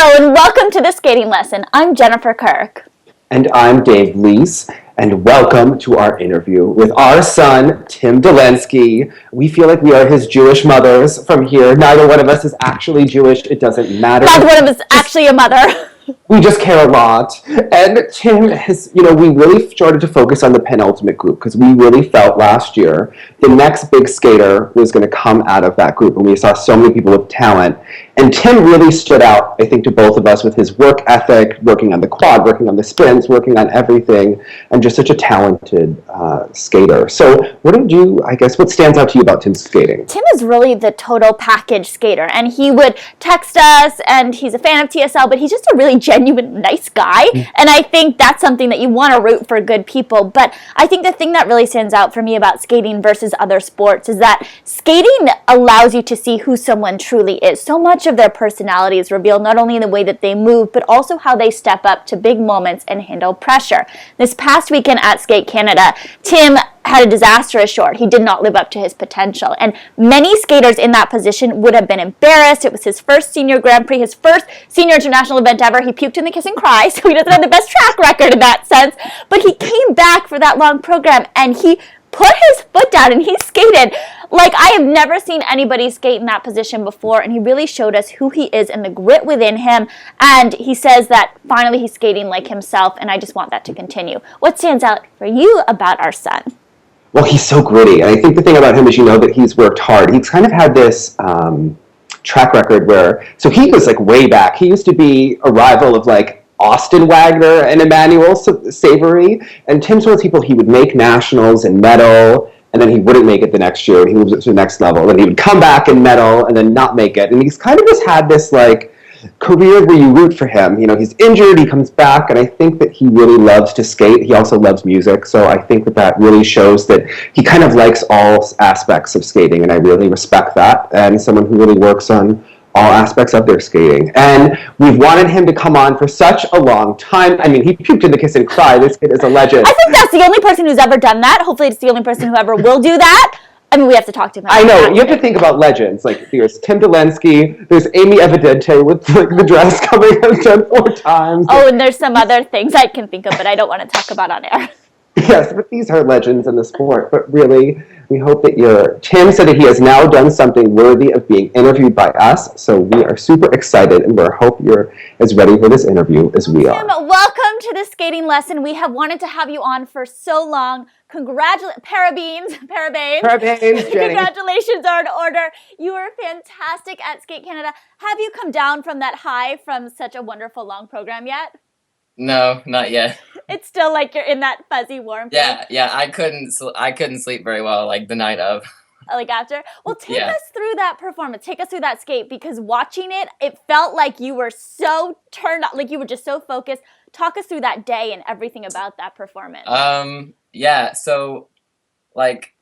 Hello and welcome to the skating lesson. I'm Jennifer Kirk. And I'm Dave Leese, and welcome to our interview with our son, Tim Dolensky. We feel like we are his Jewish mothers from here. Neither one of us is actually Jewish. It doesn't matter. Neither one of us is actually a mother. We just care a lot. And Tim has, we really started to focus on the penultimate group because we really felt last year the next big skater was going to come out of that group. And we saw so many people with talent. And Tim really stood out, I think, to both of us with his work ethic, working on the quad, working on the sprints, working on everything, and just such a talented skater. So what stands out to you about Tim's skating? Tim is really the total package skater, and he would text us, and he's a fan of TSL, but he's just a really genuine, nice guy, and I think that's something that you want to root for good people. But I think the thing that really stands out for me about skating versus other sports is that skating allows you to see who someone truly is. So much of their personality is revealed not only in the way that they move, but also how they step up to big moments and handle pressure. This past weekend at Skate Canada, Tim had a disastrous short. He did not live up to his potential. And many skaters in that position would have been embarrassed. It was his first senior Grand Prix, his first senior international event ever. He puked in the kiss and cry, so he doesn't have the best track record in that sense. But he came back for that long program, and he put his foot down and he skated like I have never seen anybody skate in that position before, and he really showed us who he is and the grit within him, and he says that finally he's skating like himself, and I just want that to continue. What stands out for you about our son? Well, he's so gritty, and I think the thing about him is that he's worked hard. He's kind of had this track record so he was like way back. He used to be a rival of like Austin Wagner and Emmanuel Savory, and Tim's one of those people, he would make nationals and medal, and then he wouldn't make it the next year, and he moved to the next level, and he would come back and medal, and then not make it, and he's kind of just had this like career where you root for him. He's injured, he comes back, and I think that he really loves to skate. He also loves music, so I think that really shows that he kind of likes all aspects of skating, and I really respect that, and someone who really works on all aspects of their skating. And we've wanted him to come on for such a long time. I mean, he puked in the kiss and cry. This kid is a legend. I think that's the only person who's ever done that. Hopefully it's the only person who ever will do that. I mean, we have to talk to him. I know. You have to think about legends. Like, there's Tim Dolensky, there's Amy Evidente with like the dress coming out done 4 times. Oh, and there's some other things I can think of, but I don't want to talk about on air. Yes, but these are legends in the sport. But really, we hope that Tim said that he has now done something worthy of being interviewed by us. So we are super excited, and we hope you're as ready for this interview as we are. Tim, welcome to the skating lesson. We have wanted to have you on for so long. Parabeans, Jenny. Congratulations are in order. You were fantastic at Skate Canada. Have you come down from that high from such a wonderful long program yet? No, not yet. It's still like you're in that fuzzy warm Yeah. I couldn't sleep very well like the night of. Like after? Well, take us through that performance. Take us through that skate, because watching it, it felt like you were so turned up, like you were just so focused. Talk us through that day and everything about that performance. Yeah, so like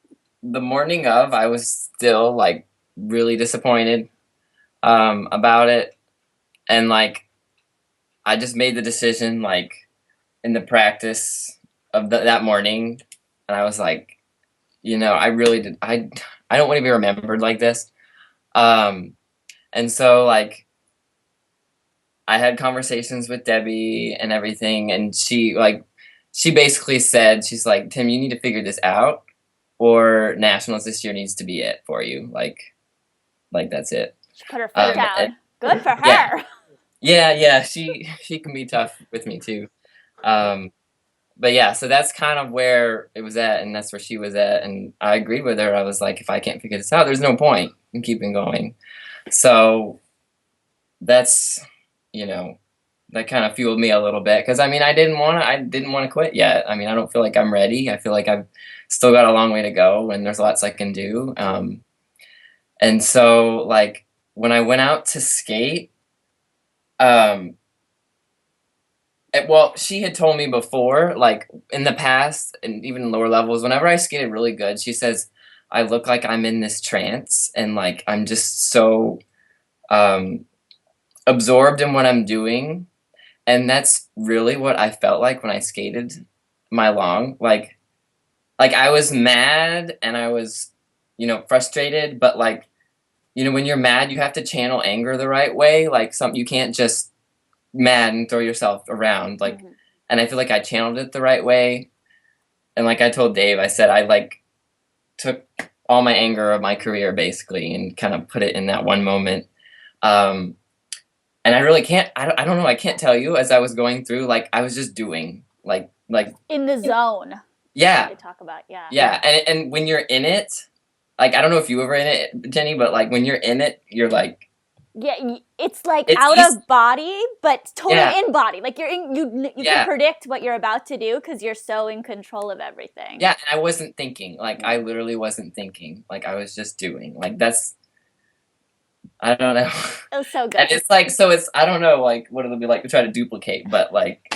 the morning of, I was still like really disappointed about it, and like I just made the decision like in the practice of that morning, and I was like, I really did. I don't want to be remembered like this. And so like I had conversations with Debbie and everything, and she basically said, she's like, Tim, you need to figure this out, or nationals this year needs to be it for you. Like that's it. She put her foot down. Good for her. Yeah. She can be tough with me too. But yeah, so that's kind of where it was at, and that's where she was at, and I agreed with her. I was like, if I can't figure this out, there's no point in keeping going. So that's, that kind of fueled me a little bit, because I mean, I didn't want to quit yet. I mean, I don't feel like I'm ready. I feel like I've still got a long way to go, and there's lots I can do. And so like when I went out to skate, she had told me before, like in the past and even in lower levels, whenever I skated really good, she says I look like I'm in this trance, and like I'm just so absorbed in what I'm doing. And that's really what I felt like when I skated my long. Like I was mad and I was, frustrated, but like, when you're mad, you have to channel anger the right way. Like you can't just mad and throw yourself around, like, and I feel like I channeled it the right way. And like I told Dave, I said I like took all my anger of my career basically and kind of put it in that one moment. And I really can't, I don't know, I can't tell you as I was going through, like I was just doing like in the zone. Yeah. To talk about, yeah. Yeah. And when you're in it, like, I don't know if you were in it, Jenny, but like when you're in it, you're like, yeah, it's like out of body, but totally in body. Like you're in, you can predict what you're about to do because you're so in control of everything. Yeah, and I wasn't thinking. Like I literally wasn't thinking. Like I was just doing. Like that's, I don't know. It was so good. And it's like, so it's, I don't know, like what it'll be like to try to duplicate, but like,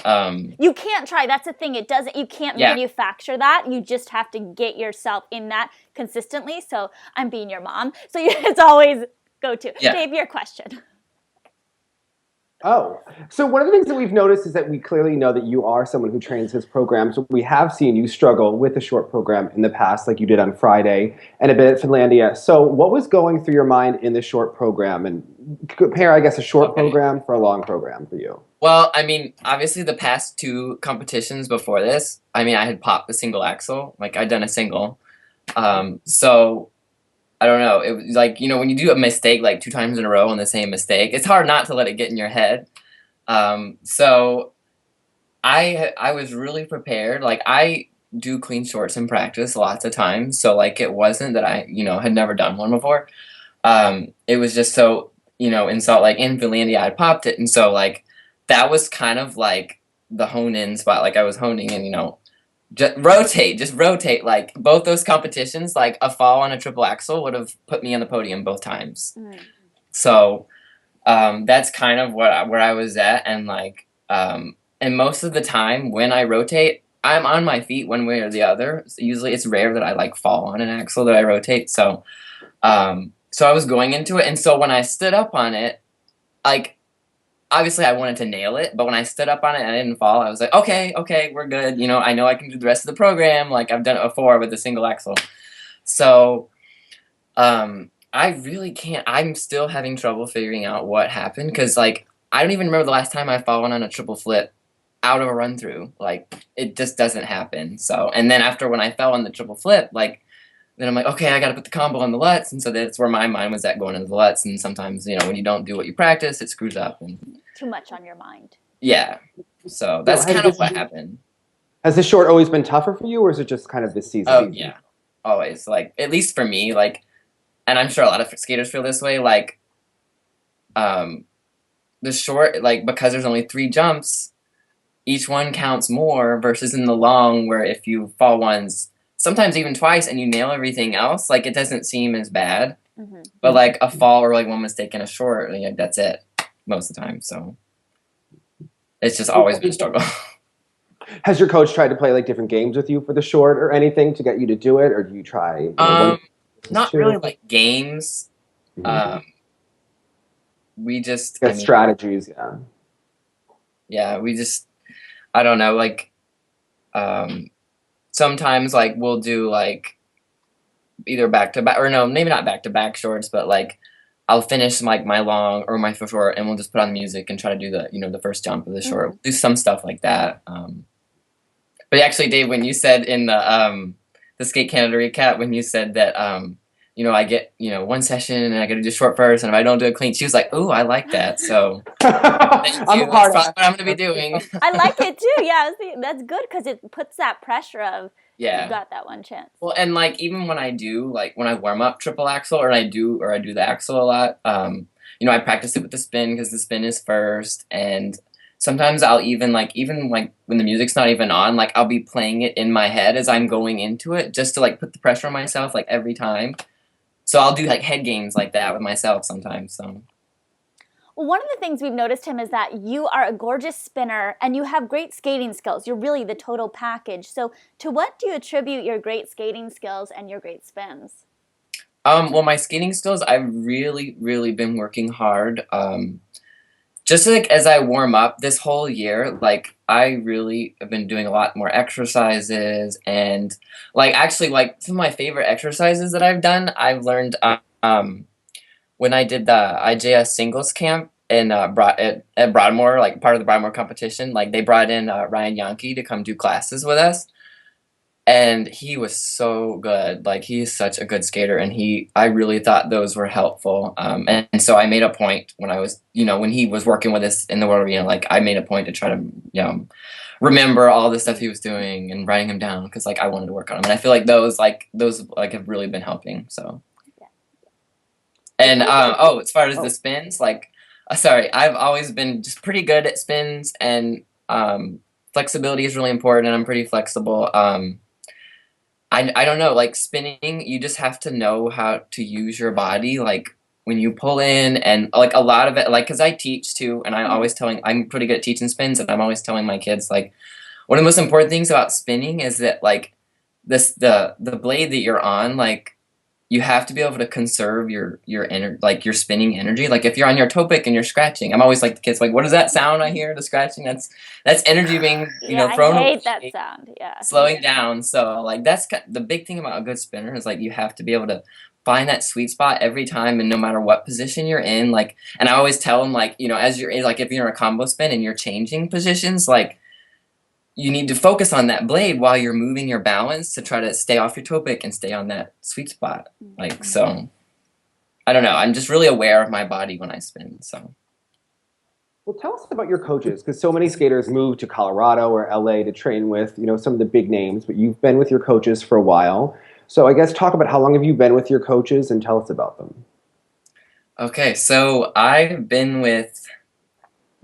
you can't try. That's the thing. It doesn't. You can't manufacture that. You just have to get yourself in that consistently. So I'm being your mom. So it's always. Go to. Yeah. Dave, your question. Oh, so one of the things that we've noticed is that we clearly know that you are someone who trains his programs. We have seen you struggle with a short program in the past, like you did on Friday and a bit at Finlandia. So what was going through your mind in the short program, and compare, I guess, a short program for a long program for you? Well, I mean, obviously the past two competitions before this, I mean, I had popped the single axle, like I'd done a single. So I don't know. It was like, you know, when you do a mistake like 2 times in a row on the same mistake, it's hard not to let it get in your head. So I was really prepared. Like I do clean shorts in practice lots of times. So like it wasn't that I, you know, had never done one before. It was just so, you know, in Salt Lake, in Finlandia, I popped it. And so like that was kind of like the hone in spot. Like I was honing in, you know, just rotate. Like both those competitions, like a fall on a triple axel would have put me on the podium both times. So that's kind of where I was at, and like and most of the time when I rotate, I'm on my feet one way or the other. So usually it's rare that I like fall on an axle that I rotate. So so I was going into it, and so when I stood up on it, like obviously I wanted to nail it, but when I stood up on it and I didn't fall, I was like, okay, we're good. You know I can do the rest of the program. Like I've done it before with a single axle. So, I really can't, I'm still having trouble figuring out what happened. Cause like, I don't even remember the last time I've fallen on a triple flip out of a run through. Like it just doesn't happen. So, and then after when I fell on the triple flip, like, then I'm like, okay, I got to put the combo on the Lutz. And so that's where my mind was at, going into the Lutz. And sometimes, you know, when you don't do what you practice, it screws up. And too much on your mind. Yeah. So that's kind of what happened. Has the short always been tougher for you, or is it just kind of this season? Oh, yeah. Always. Like, at least for me, like, and I'm sure a lot of skaters feel this way, like, the short, like, because there's only 3 jumps, each one counts more versus in the long, where if you fall once, sometimes even twice, and you nail everything else, like, it doesn't seem as bad. But, like, a fall or, like, one mistake in a short, like, that's it most of the time. So it's just always been a struggle. Has your coach tried to play, like, different games with you for the short or anything to get you to do it, or do you try? You know, not really, like, games. We just... I mean, strategies, yeah. Yeah, we just... I don't know, like... sometimes, like, we'll do, like, either back-to-back... Or no, maybe not back-to-back shorts, but, like, I'll finish, like, my long or my short, and we'll just put on music and try to do the, you know, the first jump of the short. We'll do some stuff like that. But actually, Dave, when you said in the Skate Canada recap, when you said that, you know, I get, you know, one session and I got to do short first, and if I don't do it clean, she was like, "Ooh, I like that." So that's probably what I'm going to be doing. I like it too. Yeah, that's good because it puts that pressure of you got that one chance. Well, and like even when I do, like when I warm up triple axle, or I do the axle a lot, you know, I practice it with the spin because the spin is first, and sometimes I'll even like when the music's not even on, like I'll be playing it in my head as I'm going into it, just to like put the pressure on myself, like every time. So I'll do like head games like that with myself sometimes. So. Well, one of the things we've noticed, Tim, is that you are a gorgeous spinner and you have great skating skills. You're really the total package. So to what do you attribute your great skating skills and your great spins? Well, my skating skills, I've really, really been working hard. Just like as I warm up this whole year, like I really have been doing a lot more exercises, and like actually like some of my favorite exercises that I've done, I've learned when I did the IJS singles camp in at Broadmoor, like part of the Broadmoor competition, like they brought in Ryan Yankee to come do classes with us, and he was so good. Like he's such a good skater, and I really thought those were helpful. And so I made a point when I was, when he was working with us in the World Arena, like I made a point to try to, remember all the stuff he was doing and writing him down, because like I wanted to work on him, and I feel like those have really been helping. So, and as far as the spins, like, sorry, I've always been just pretty good at spins, and flexibility is really important, and I'm pretty flexible. I don't know, like spinning, you just have to know how to use your body, like when you pull in, and like a lot of it, like, cause I teach too, and I'm pretty good at teaching spins, and I'm always telling my kids, like, one of the most important things about spinning is that like the blade that you're on, like you have to be able to conserve your like your spinning energy. Like if you're on your toe pick and you're scratching, I'm always like the kids, like, what does that sound I hear? The scratching, that's energy being thrown I away. hate that sound. Yeah, Slowing down. So like that's the big thing about a good spinner is like you have to be able to find that sweet spot every time, and no matter what position you're in. Like, and I always tell them, like, as you're like, if you're in a combo spin and you're changing positions, like you need to focus on that blade while you're moving your balance to try to stay off your toe pick and stay on that sweet spot. Like, so I don't know. I'm just really aware of my body when I spin. So. Well, tell us about your coaches, because so many skaters move to Colorado or LA to train with, some of the big names, but you've been with your coaches for a while. So I guess talk about how long have you been with your coaches, and tell us about them. Okay, so I've been with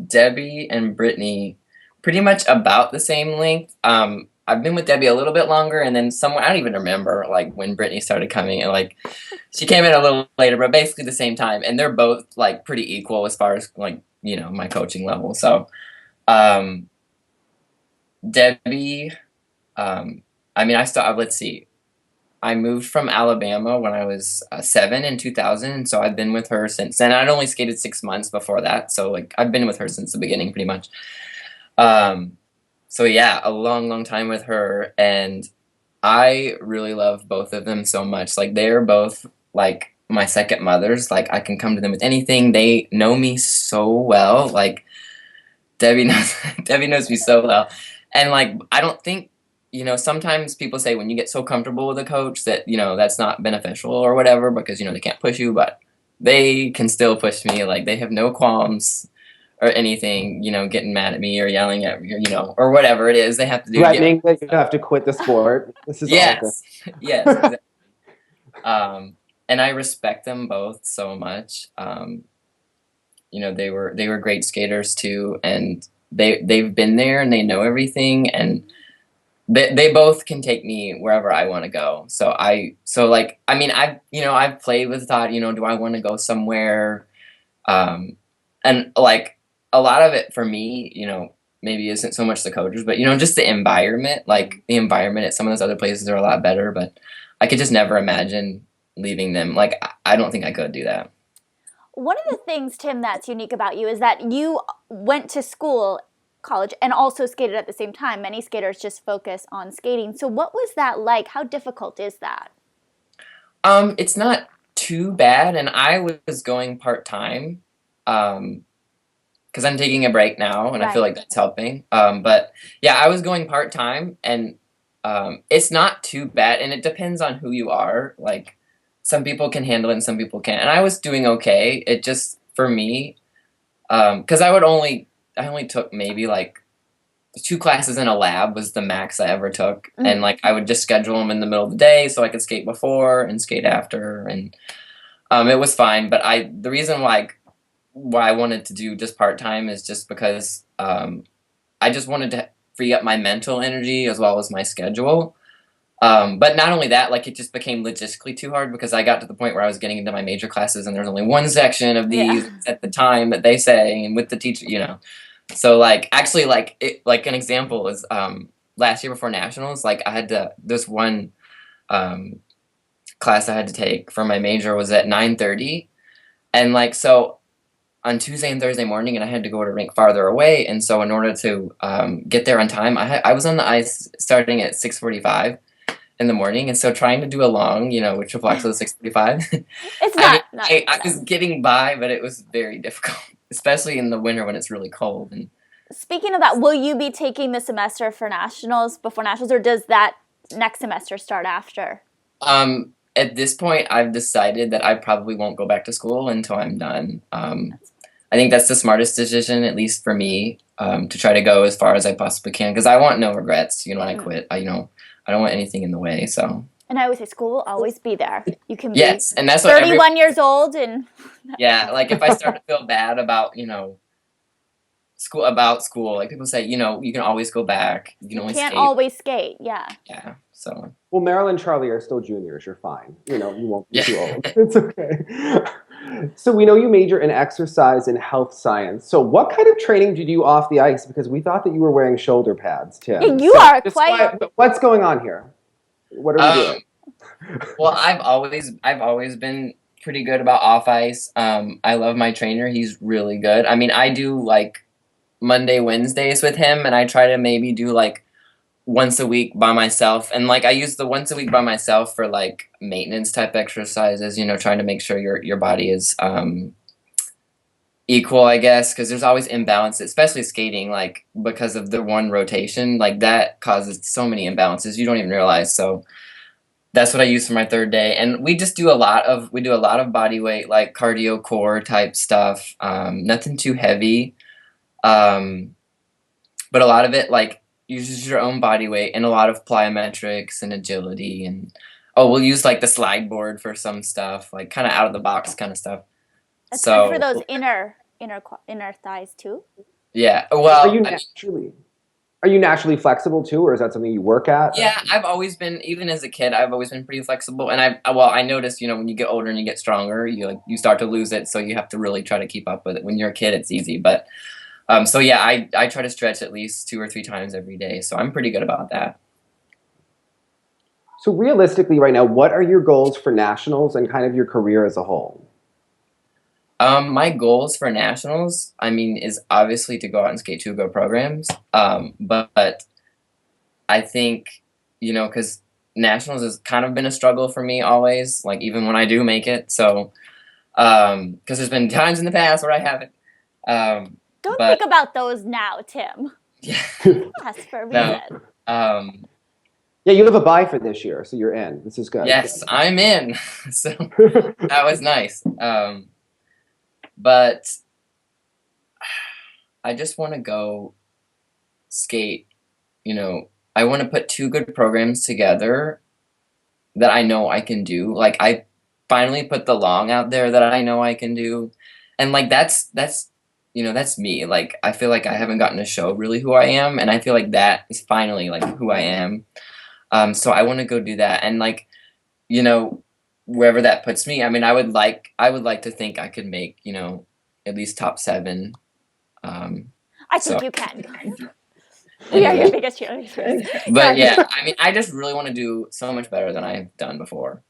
Debbie and Brittany pretty much about the same length. I've been with Debbie a little bit longer, and then I don't even remember like when Brittany started coming, and like she came in a little later, but basically the same time. And they're both like pretty equal as far as like, my coaching level. So Debbie, let's see. I moved from Alabama when I was 7 in 2000, and so I've been with her since then. I'd only skated 6 months before that, so like I've been with her since the beginning, pretty much. So yeah, a long, long time with her, and I really love both of them so much. Like they're both like my second mothers. Like I can come to them with anything. They know me so well. Like Debbie knows me so well, and like I don't think. Sometimes people say when you get so comfortable with a coach that, that's not beneficial or whatever, because, they can't push you, but they can still push me. Like they have no qualms or anything, getting mad at me or yelling at me, or whatever it is they have to do. Threatening that you have to quit the sport. This is all good. Yes. Exactly. And I respect them both so much. They were great skaters too, and they've been there and they know everything, and they both can take me wherever I want to go. I've played with thought, do I want to go somewhere? And like a lot of it for me, maybe isn't so much the coaches, but, just the environment, like the environment at some of those other places are a lot better, but I could just never imagine leaving them. Like, I don't think I could do that. One of the things, Tim, that's unique about you is that you went to college and also skated at the same time. Many skaters just focus on skating. So what was that like? How difficult is that? It's not too bad, and I was going part-time because I'm taking a break now, and I feel like that's helping. But yeah, I was going part-time, and it's not too bad, and it depends on who you are. Like some people can handle it and some people can't, and I was doing okay. It just, for me, because I only took maybe like 2 classes in a lab was the max I ever took. Mm-hmm. And like I would just schedule them in the middle of the day so I could skate before and skate after, and it was fine. But the reason why I wanted to do just part-time is just because I just wanted to free up my mental energy as well as my schedule. But not only that, like it just became logistically too hard because I got to the point where I was getting into my major classes and there's only one section of these at the time that they say, and with the teacher, So like actually like an example is last year before nationals, like I had this one class I had to take for my major was at 9:30, and like so on Tuesday and Thursday morning, and I had to go to a rink farther away, and so in order to get there on time, I was on the ice starting at 6:45 in the morning, and so trying to do a long, with triple axel 6:45. It's not. I was getting by, but it was very difficult. especially in the winter when it's really cold. And Speaking of that, will you be taking the semester for nationals before nationals, or does that next semester start after? At this point, I've decided that I probably won't go back to school until I'm done. I think that's the smartest decision, at least for me, to try to go as far as I possibly can, because I want no regrets. When I quit, I don't want anything in the way. So. And I always say school will always be there. You can be Yes, and that's what 31 years old and yeah, like if I start to feel bad about school, like people say, you can always go back. You can you always can't skate. always skate. Yeah. Yeah. So. Well, Meryl and Charlie are still juniors. You're fine. You won't be Yeah. too old. It's okay. So we know you major in exercise and health science. So what kind of training do you do off the ice? Because we thought that you were wearing shoulder pads, Tim. Yeah, you are quite. What's going on here? What are we doing? Well, I've always been pretty good about off ice. I love my trainer. He's really good. I mean, I do like Monday, Wednesdays with him, and I try to maybe do like once a week by myself. And like I use the once a week by myself for like maintenance type exercises, trying to make sure your body is equal, I guess, because there's always imbalance, especially skating, like because of the one rotation, like that causes so many imbalances you don't even realize. So that's what I use for my third day. And we just do a lot of body weight, like cardio core type stuff. Nothing too heavy. But a lot of it like uses your own body weight and a lot of plyometrics and agility. And we'll use like the slide board for some stuff, like kind of out of the box kind of stuff. That's So good for those inner thighs too. yeah. Well, Are you naturally flexible too, or is that something you work at? Yeah, I've always been, even as a kid, I've always been pretty flexible. And I noticed, when you get older and you get stronger, you start to lose it. So you have to really try to keep up with it. When you're a kid, it's easy. But, so yeah, I try to stretch at least 2 or 3 times every day. So I'm pretty good about that. So realistically right now, what are your goals for nationals and kind of your career as a whole? My goals for nationals, I mean, is obviously to go out and skate 2 go programs. But I think, because nationals has kind of been a struggle for me always, like even when I do make it. So, because there's been times in the past where I haven't. Don't think about those now, Tim. Yeah. That's for a reason. No. Yeah, you have a bye for this year, so you're in. This is good. Yes, I'm in. So that was nice. But I just want to go skate. I want to put 2 good programs together that I know I can do. Like I finally put the long out there that I know I can do, and like that's me. Like I feel like I haven't gotten to show really who I am, and I feel like that is finally like who I am. So I want to go do that, and like wherever that puts me. I mean, I would like to think I could make at least top 7. I think you can. We are your biggest cheerleaders. But yeah, I mean, I just really want to do so much better than I've done before,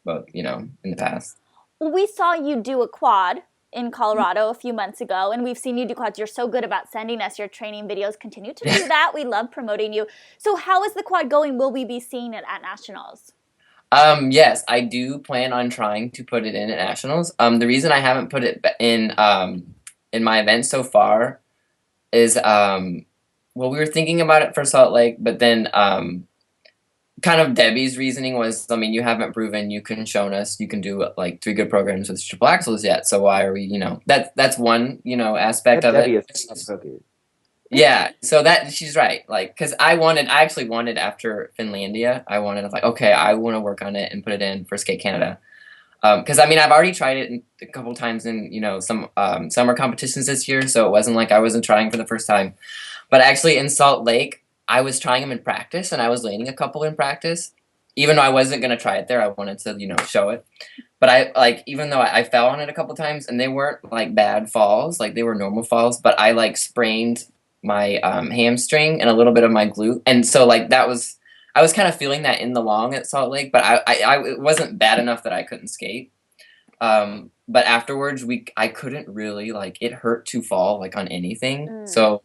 but in the past. We saw you do a quad in Colorado a few months ago, and we've seen you do quads. You're so good about sending us your training videos. Continue to do that. We love promoting you. So how is the quad going? Will we be seeing it at nationals? Yes, I do plan on trying to put it in at nationals. The reason I haven't put it in my events so far is well, we were thinking about it for Salt Lake, but then kind of Debbie's reasoning was, I mean, you haven't proven you can shown us you can do like 3 good programs with triple axles yet, so why are we, that's one, aspect of Debbie it. is cookie. Yeah, so that she's right. Like, because I actually wanted after Finlandia, I was like, okay, I want to work on it and put it in for Skate Canada. Because I mean, I've already tried it a couple times in some summer competitions this year, so it wasn't like I wasn't trying for the first time. But actually, in Salt Lake, I was trying them in practice, and I was landing a couple in practice, even though I wasn't gonna try it there. I wanted to show it. But even though I fell on it a couple times, and they weren't like bad falls, like they were normal falls, but I like sprained my hamstring and a little bit of my glute, and so like I was kind of feeling that in the long at Salt Lake, but I it wasn't bad enough that I couldn't skate. But afterwards, I couldn't really, like, it hurt to fall like on anything. So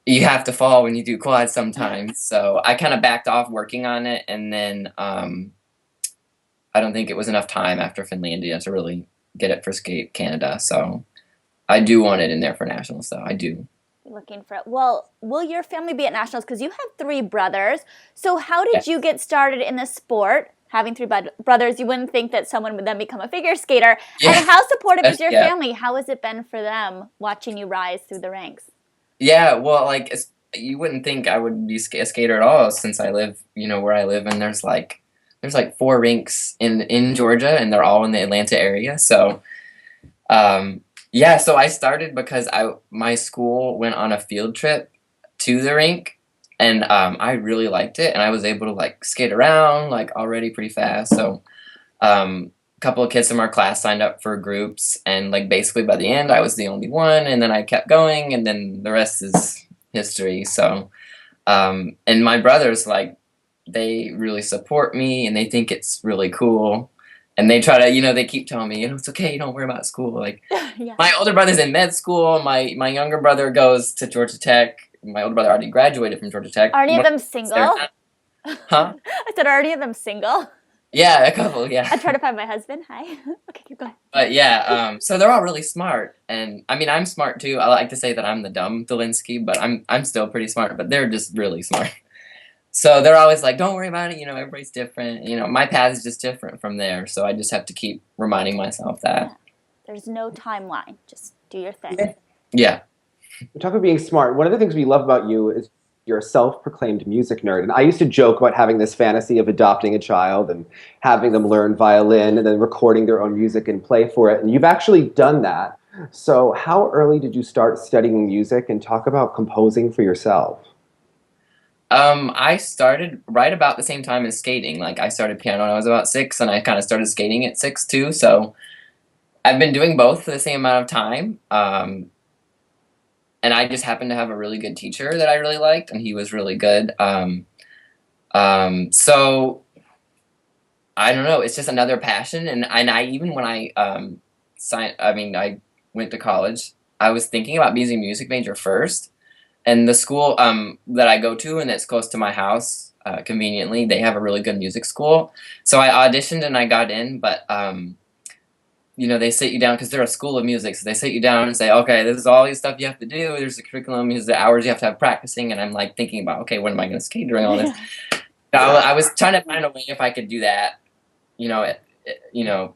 you have to fall when you do quads sometimes. So I kind of backed off working on it, and then I don't think it was enough time after Finlandia to really get it for Skate Canada. So I do want it in there for nationals, though. I do. Looking for it. Well, will your family be at nationals? Because you have 3 brothers. So how did you get started in the sport? Having 3 brothers, you wouldn't think that someone would then become a figure skater. Yeah. And how supportive is your family? How has it been for them watching you rise through the ranks? Yeah, well, like, you wouldn't think I would be a skater at all since I live, where I live, and there's like 4 rinks in Georgia, and they're all in the Atlanta area. So, yeah, so I started because my school went on a field trip to the rink, and I really liked it, and I was able to like skate around like already pretty fast. So, a couple of kids from our class signed up for groups, and like basically by the end I was the only one, and then I kept going, and then the rest is history. So, and my brothers, like, they really support me, and they think it's really cool. And they try to, they keep telling me, it's okay, you don't worry about school. Like, Yeah. my older brother's in med school. My younger brother goes to Georgia Tech. My older brother already graduated from Georgia Tech. Are any of them single? Huh? I said, are any of them single? Yeah, a couple, yeah. I try to find my husband. Hi. Okay, keep going. But yeah, so they're all really smart. And I mean, I'm smart too. I like to say that I'm the dumb Dolensky, but I'm still pretty smart, but they're just really smart. So they're always like, don't worry about it, everybody's different. My path is just different from there. So I just have to keep reminding myself that. Yeah. There's no timeline. Just do your thing. Yeah. We talk about being smart. One of the things we love about you is you're a self-proclaimed music nerd. And I used to joke about having this fantasy of adopting a child and having them learn violin and then recording their own music and play for it. And you've actually done that. So how early did you start studying music, and talk about composing for yourself? I started right about the same time as skating. Like, I started piano when I was about 6, and I kind of started skating at 6 too. So I've been doing both for the same amount of time. And I just happened to have a really good teacher that I really liked, and he was really good. So I don't know. It's just another passion. And I even when I I went to college, I was thinking about being a music major first. And the school that I go to, and that's close to my house, conveniently, they have a really good music school. So I auditioned and I got in, but they sit you down because they're a school of music. So they sit you down and say, okay, this is all these stuff you have to do. There's the curriculum, here's the hours you have to have practicing. And I'm like thinking about, okay, when am I going to skate during all this? I was trying to find a way if I could do that,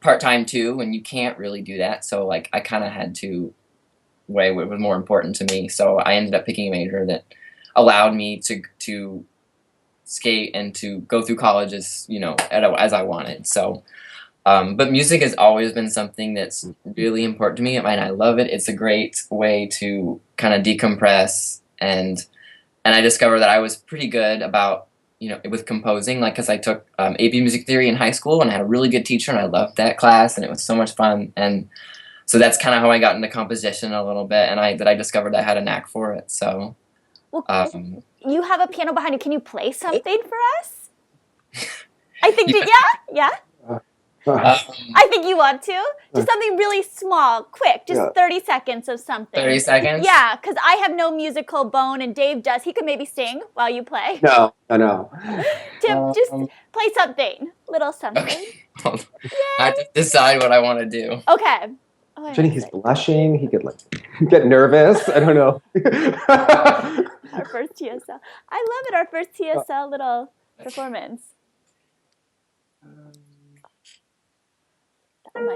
part-time too, and you can't really do that. So like I kind of had to weigh what was more important to me. So I ended up picking a major that allowed me to skate and to go through college as I wanted. So but music has always been something that's really important to me, and I love it. It's a great way to kind of decompress, and I discovered that I was pretty good about with composing, like, because I took AP Music Theory in high school, and I had a really good teacher, and I loved that class, and it was so much fun. And so that's kind of how I got into composition a little bit, and I discovered I had a knack for it. So, well, you have a piano behind you. Can you play something for us? I think yeah. I think you want to. Just something really small, quick, just 30 seconds of something. 30 seconds? Yeah, because I have no musical bone, and Dave does. He could maybe sing while you play. No. Tim, just play something, little something. Okay. I have to decide what I want to do. Okay. Oh, Jenny, he's blushing. He could get nervous. I don't know. Our first TSL. I love it. Our first TSL little performance. It's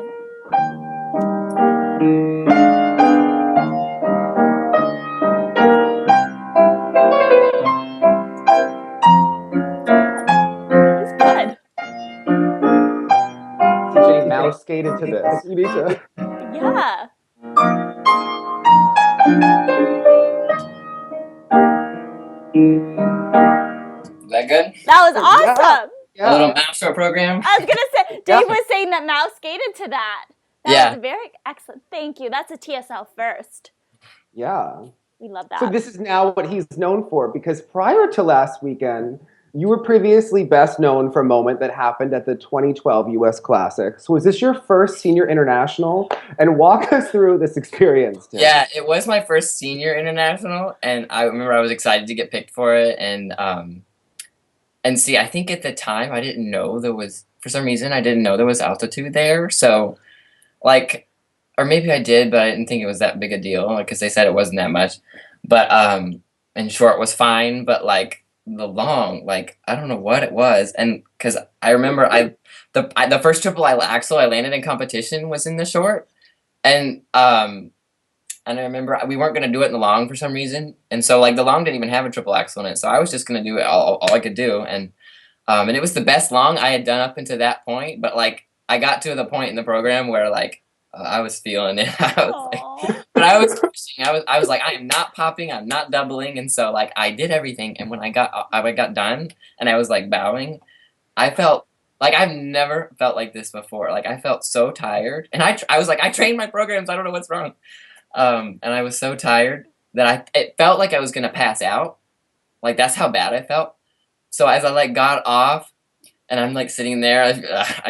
good. Jenny, mouse skate into this. You need to. Yeah. Is that good? That was awesome. Yeah. A little master program. I was going to say, Dave was saying that mouse skated to that. That was very excellent. Thank you. That's a TSL first. Yeah. We love that. So this is now what he's known for, because prior to last weekend, you were previously best known for a moment that happened at the 2012 U.S. Classics. Was this your first senior international? And walk us through this experience, Tim. Yeah, it was my first senior international, and I remember I was excited to get picked for it. And see, I think at the time I didn't know there was, for some reason, I didn't know there was altitude there. So, like, or maybe I did, but I didn't think it was that big a deal, because they said it wasn't that much. But and short was fine, but like the long, like I don't know what it was, and because I remember the first triple axel I landed in competition was in the short, and I remember we weren't gonna do it in the long for some reason, and so like the long didn't even have a triple axel in it, so I was just gonna do it all I could do, and it was the best long I had done up until that point, but like I got to the point in the program where like I was feeling it. But I was pushing. I was like, I am not popping. I'm not doubling, and so like I did everything. And when I got done, and I was like bowing, I felt like I've never felt like this before. Like I felt so tired, and I was like, I trained my programs. I don't know what's wrong. And I was so tired that it felt like I was gonna pass out. Like that's how bad I felt. So as I like got off, and I'm like sitting there,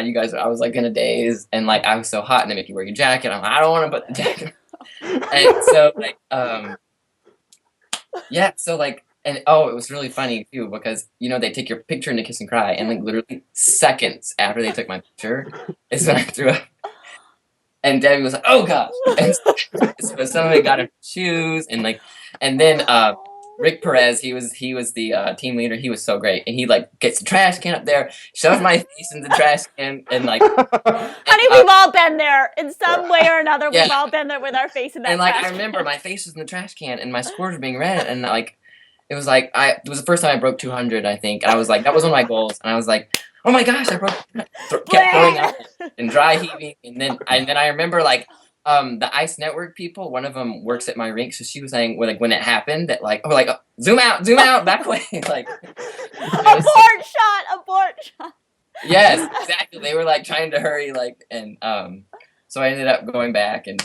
you guys, I was like in a daze, and like I was so hot, and they make you wear your jacket. I'm like, I don't want to put the jacket on. And so like yeah, so like, and oh, it was really funny too, because they take your picture in a kiss and cry, and like literally seconds after they took my picture is when I threw up. And Debbie was like, "Oh gosh!" And so somebody got her shoes, and then Rick Perez, he was the team leader. He was so great, and he like gets the trash can up there, shoves my face in the trash can, and like, honey, we've all been there in some way or another. Yeah. We've all been there with our face in that. And like trash I remember can. my face was in the trash can, and my scores were being read, and like it was the first time I broke 200, I think, and I was like, that was one of my goals, and I was like, oh my gosh, I broke, kept throwing up and dry heaving, and then I remember like the Ice Network people, one of them works at my rink, so she was saying when it happened that like, oh, like zoom out back way, like abort shot. Yes, exactly. They were like trying to hurry, like, and so I ended up going back, and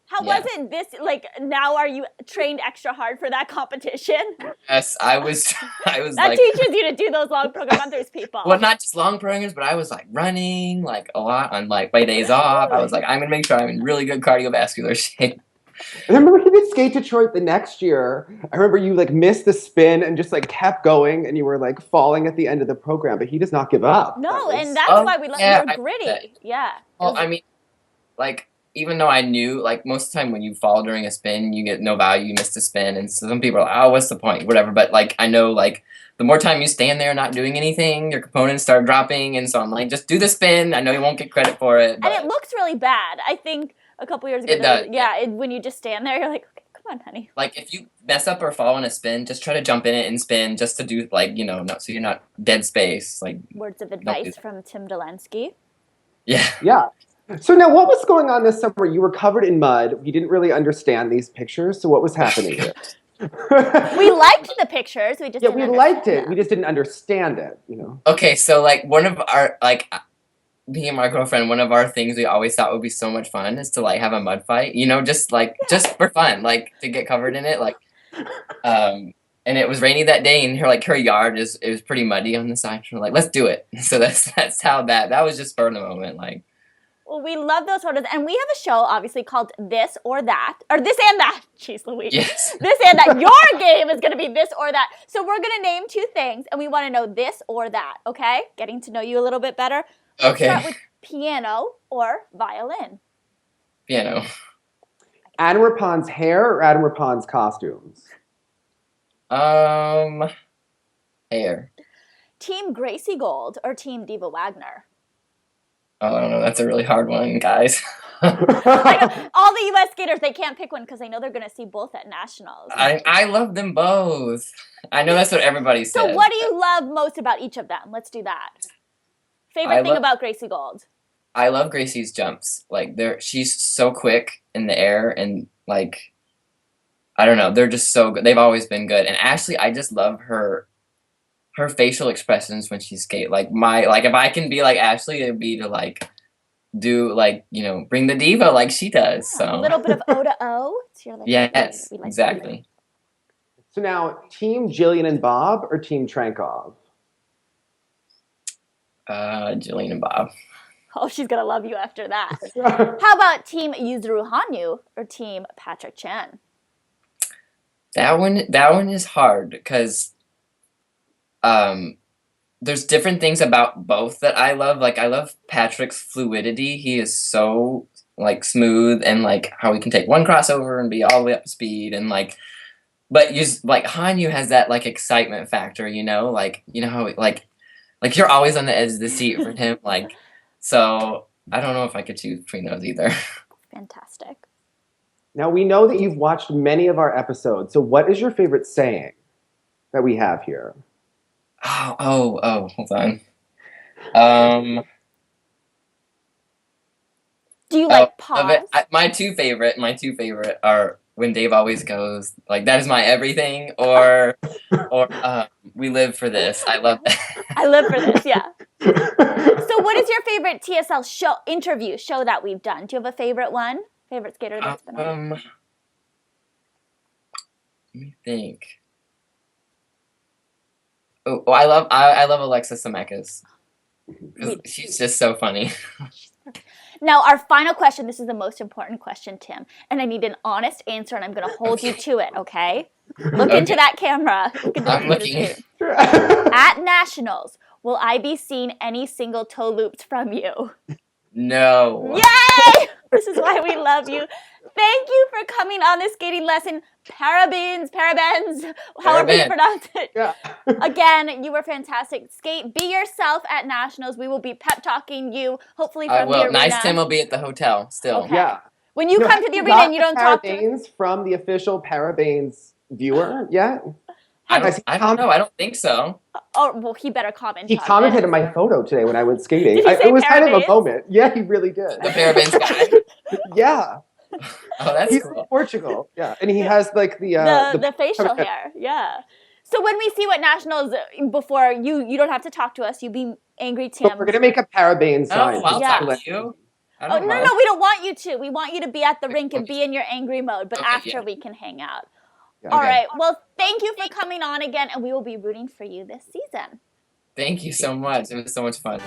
how was it this, like, now are you trained extra hard for that competition? Yes, I was that like, teaches you to do those long program runners, people. Well, not just long programs, but I was like running like a lot on like my days off. I was like, I'm gonna make sure I'm in really good cardiovascular shape. I remember he did Skate Detroit the next year. I remember you like missed the spin and just like kept going, and you were like falling at the end of the program, but he does not give up. No, and that's why we love you're gritty. Yeah. Well, I mean, like, even though I knew, like, most of the time when you fall during a spin, you get no value, you miss the spin, and so some people are like, oh, what's the point, whatever, but, like, I know, like, the more time you stand there not doing anything, your components start dropping, and so I'm like, just do the spin, I know you won't get credit for it. But... And it looks really bad. I think a couple years ago, it does, when you just stand there, you're like, okay, come on, honey. Like, if you mess up or fall in a spin, just try to jump in it and spin, just to do, like, so you're not dead space, like. Words of advice from Tim Dolensky. Yeah. Yeah. So now, what was going on this summer? You were covered in mud. We didn't really understand these pictures. So what was happening here? We liked the pictures. We just we liked it. We just didn't understand it. Okay, so like one of our me and my girlfriend, one of our things we always thought would be so much fun is to like have a mud fight. Just for fun, like to get covered in it, like. And it was rainy that day, and her yard it was pretty muddy on the side. So we're like, let's do it. So that's how that was just for the moment, like. Well, we love those photos, and we have a show, obviously, called This or That, or This and That. Jeez Louise. Yes. This and That. Your game is going to be This or That. So we're going to name two things, and we want to know this or that, okay? Getting to know you a little bit better. Okay. Let's start with piano or violin. Piano. Adam Rappon's hair or Adam Rappon's costumes? Hair. Team Gracie Gold or Team Diva Wagner? Oh, I don't know. That's a really hard one, guys. I know. All the U.S. skaters, they can't pick one because they know they're going to see both at nationals. I love them both. I know that's what everybody says. So what do you love most about each of them? Let's do that. Favorite thing about Gracie Gold? I love Gracie's jumps. Like she's so quick in the air, and like, I don't know, they're just so good. They've always been good. And Ashley, I just love her facial expressions when she skate. Like if I can be like Ashley, it'd be to like do like, bring the diva like she does. Yeah, so a little bit of O to O. Yes, exactly. So now, Team Jillian and Bob or Team Trankov? Jillian and Bob. Oh, she's gonna love you after that. How about Team Yuzuru Hanyu or Team Patrick Chan? That one is hard because there's different things about both that I love. Like I love Patrick's fluidity. He is so like smooth, and like how we can take one crossover and be all the way up to speed, and like, but you like Hanyu has that like excitement factor, like how like you're always on the edge of the seat for him, like, so I don't know if I could choose between those either. Fantastic. Now, we know that you've watched many of our episodes, so what is your favorite saying that we have here? Oh, hold on. Do you like pause? My two favorite are when Dave always goes, like, that is my everything, or we live for this. I love that. I live for this, yeah. So what is your favorite TSL interview show that we've done? Do you have a favorite one? Favorite skater that's been on? Let me think. Oh, I love Alexis Zemeckis. She's just so funny. Now, our final question, this is the most important question, Tim, and I need an honest answer, and I'm going to hold you to it, okay? Look into that camera. I'm looking. At Nationals, will I be seeing any single toe loops from you? No. Yay! This is why we love you. Thank you for coming on this skating lesson. Parabens, however you pronounce it. Yeah. Again, you were fantastic. Skate, be yourself at Nationals. We will be pep talking you, hopefully from the arena. Nice Tim will be at the hotel still. Okay. Yeah. When you come to the arena and you don't talk to Parabanes from the official Parabanes viewer yet? I don't know. I don't think so. Oh, well, he better comment. He commented on my photo today when I went skating. Did he say it was kind of a Parabanes? moment. Yeah, he really did. The Parabens guy. Yeah. Oh, that's He's cool. from Portugal. Yeah, and he has like the facial hair. Yeah. So when we see what Nationals, before you don't have to talk to us. You be angry, Tim. But we're gonna make a Parabanes sign. I'll Yeah. talk to you. No, we don't want you to. We want you to be at the rink and be in your angry mode, but after we can hang out. Yeah. All right. Well, thank you for coming on again, and we will be rooting for you this season. Thank you so much. It was so much fun.